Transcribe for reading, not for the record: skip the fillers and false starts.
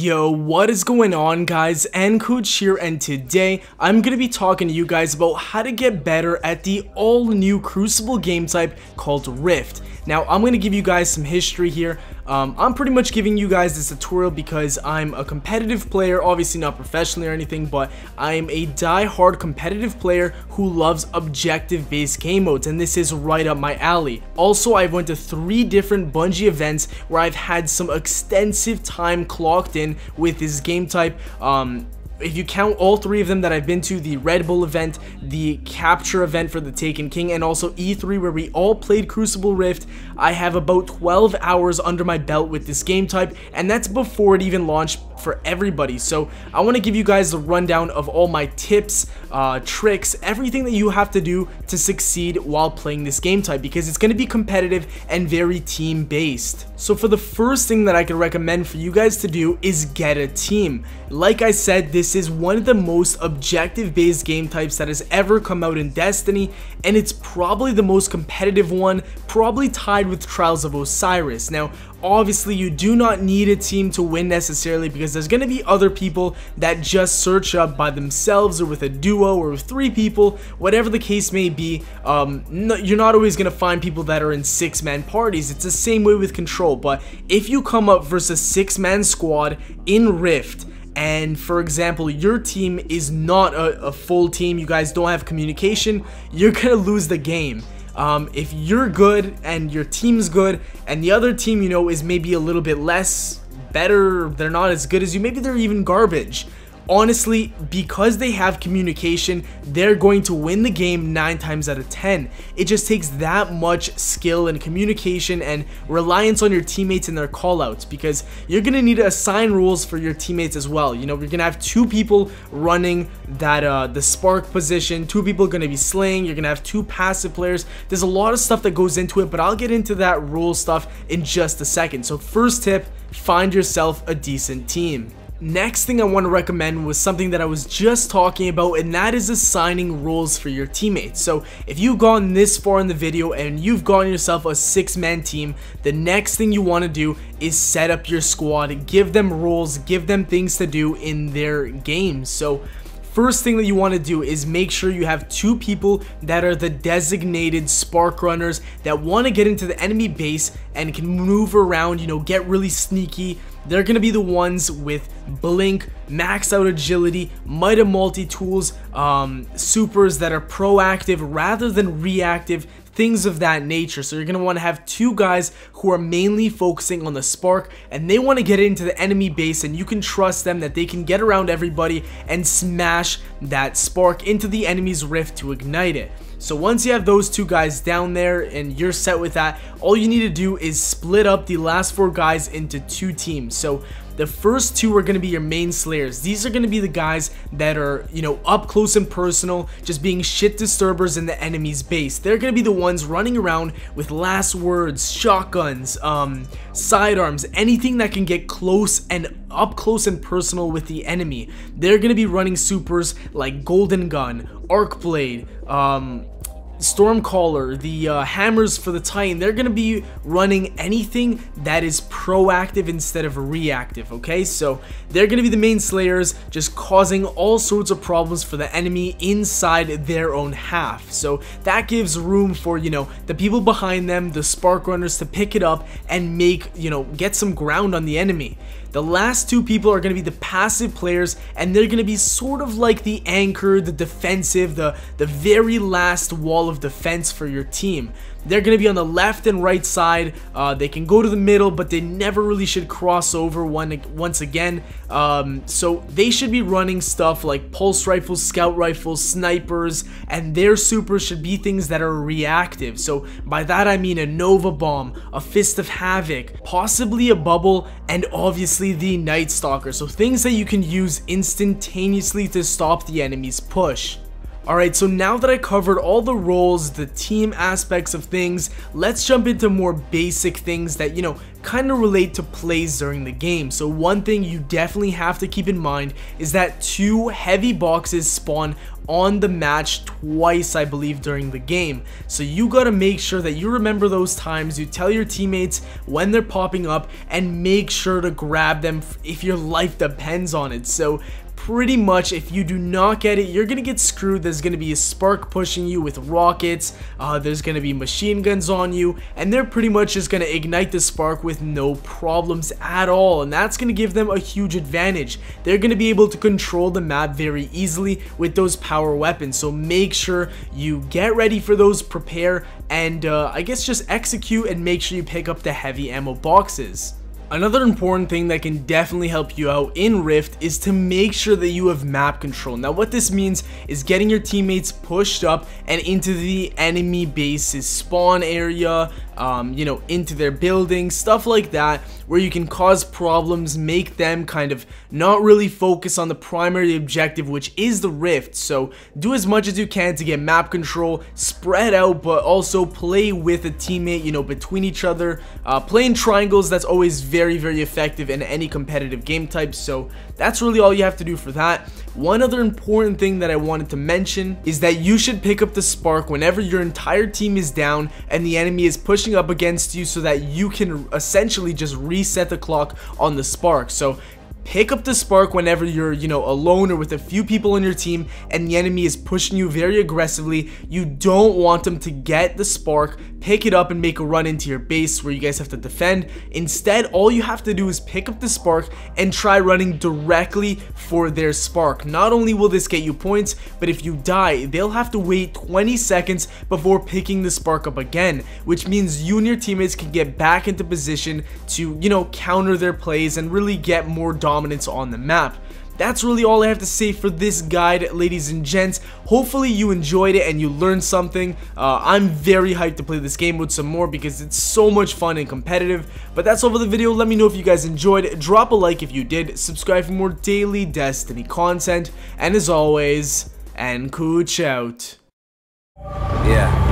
Yo, what is going on, guys? nKuch here, and today I'm going to be talking to you guys about how to get better at the all-new Crucible game type called Rift. Now, I'm going to give you guys some history here. I'm pretty much giving you guys this tutorial because I'm a competitive player, obviously not professionally or anything, but I'm a die-hard competitive player who loves objective-based game modes, and this is right up my alley. Also, I've went to 3 different Bungie events where I've had some extensive time clocked in with this game type. If you count all 3 of them that I've been to, the Red Bull event, the Capture event for the Taken King, and also E3 where we all played Crucible Rift, I have about 12 hours under my belt with this game type, and that's before it even launched for everybody. So I want to give you guys the rundown of all my tips, tricks, everything that you have to do to succeed while playing this game type, because it's going to be competitive and very team based. So for the first thing that I could recommend for you guys to do is get a team. Like I said, this is one of the most objective based game types that has ever come out in Destiny, and it's probably the most competitive one, probably tied with Trials of Osiris. Now obviously you do not need a team to win necessarily, because there's going to be other people that just search up by themselves or with a duo or with 3 people, whatever the case may be. You're not always going to find people that are in 6-man parties. It's the same way with Control, but if you come up versus a 6-man squad in Rift, and for example your team is not a full team, you guys don't have communication, you're gonna lose the game. If you're good and your team's good and the other team, you know, is maybe a little bit less better, they're not as good as you, maybe they're even garbage, honestly, because they have communication, they're going to win the game 9 times out of 10. It just takes that much skill and communication and reliance on your teammates and their callouts, because you're going to need to assign rules for your teammates as well. You know, you're going to have 2 people running that the spark position, 2 people are going to be slaying, you're going to have 2 passive players. There's a lot of stuff that goes into it, but I'll get into that rule stuff in just a second. So first tip, find yourself a decent team. Next thing I want to recommend was something that I was just talking about, and that is assigning roles for your teammates. So if you've gone this far in the video and you've gotten yourself a 6-man team, the next thing you want to do is set up your squad, give them roles, give them things to do in their games. So first thing that you want to do is make sure you have 2 people that are the designated spark runners that want to get into the enemy base and can move around, you know, get really sneaky. They're going to be the ones with blink, max out agility, might have multi-tools, supers that are proactive rather than reactive, things of that nature. So you're going to want to have 2 guys who are mainly focusing on the spark, and they want to get into the enemy base, and you can trust them that they can get around everybody and smash that spark into the enemy's rift to ignite it. So once you have those 2 guys down there and you're set with that, all you need to do is split up the last 4 guys into 2 teams. So the first 2 are going to be your main slayers. These are going to be the guys that are, you know, up close and personal, just being shit disturbers in the enemy's base. They're going to be the ones running around with last words, shotguns, sidearms, anything that can get close and up close and personal with the enemy. They're going to be running supers like Golden Gun, Arc Blade, Stormcaller, the hammers for the Titan. They're going to be running anything that is proactive instead of reactive, okay? So they're going to be the main slayers, just causing all sorts of problems for the enemy inside their own half. So that gives room for, you know, the people behind them, the spark runners, to pick it up and make, you know, get some ground on the enemy. The last 2 people are going to be the passive players, and they're going to be sort of like the anchor, the defensive, the very last wall of defense for your team. They're going to be on the left and right side. They can go to the middle, but they never really should cross over once again. So they should be running stuff like pulse rifles, scout rifles, snipers, and their supers should be things that are reactive. So by that I mean a Nova Bomb, a Fist of Havoc, possibly a Bubble, and obviously the Night Stalker. So things that you can use instantaneously to stop the enemy's push. Alright, so now that I covered all the roles, the team aspects of things, let's jump into more basic things that, kind of relate to plays during the game. So one thing you definitely have to keep in mind is that 2 heavy boxes spawn on the match twice, I believe, during the game. So you gotta make sure that you remember those times, you tell your teammates when they're popping up, and make sure to grab them if your life depends on it. So pretty much, if you do not get it, you're gonna get screwed. There's gonna be a spark pushing you with rockets, there's gonna be machine guns on you, and they're pretty much just gonna ignite the spark with no problems at all, and that's gonna give them a huge advantage. They're gonna be able to control the map very easily with those power weapons. So make sure you get ready for those, prepare, and I guess just execute and make sure you pick up the heavy ammo boxes. Another important thing that can definitely help you out in Rift is to make sure that you have map control. Now what this means is getting your teammates pushed up and into the enemy base's spawn area, into their buildings, stuff like that, where you can cause problems, make them kind of not really focus on the primary objective, which is the Rift. So do as much as you can to get map control, spread out, but also play with a teammate, between each other. Play in triangles, that's always very, very effective in any competitive game type. So that's really all you have to do for that. One other important thing that I wanted to mention is that you should pick up the spark whenever your entire team is down and the enemy is pushing up against you, so that you can essentially just reset the clock on the spark. So pick up the spark whenever you're, alone or with a few people on your team and the enemy is pushing you very aggressively. You don't want them to get the spark, pick it up, and make a run into your base where you guys have to defend. Instead, all you have to do is pick up the spark and try running directly for their spark. Not only will this get you points, but if you die, they'll have to wait 20 seconds before picking the spark up again, which means you and your teammates can get back into position to, counter their plays and really get more dominance on the map. That's really all I have to say for this guide, ladies and gents. Hopefully you enjoyed it and you learned something. I'm very hyped to play this game with some more because it's so much fun and competitive. But that's all for the video. Let me know if you guys enjoyed. Drop a like if you did. Subscribe for more daily Destiny content. And as always, nKuch out. Yeah.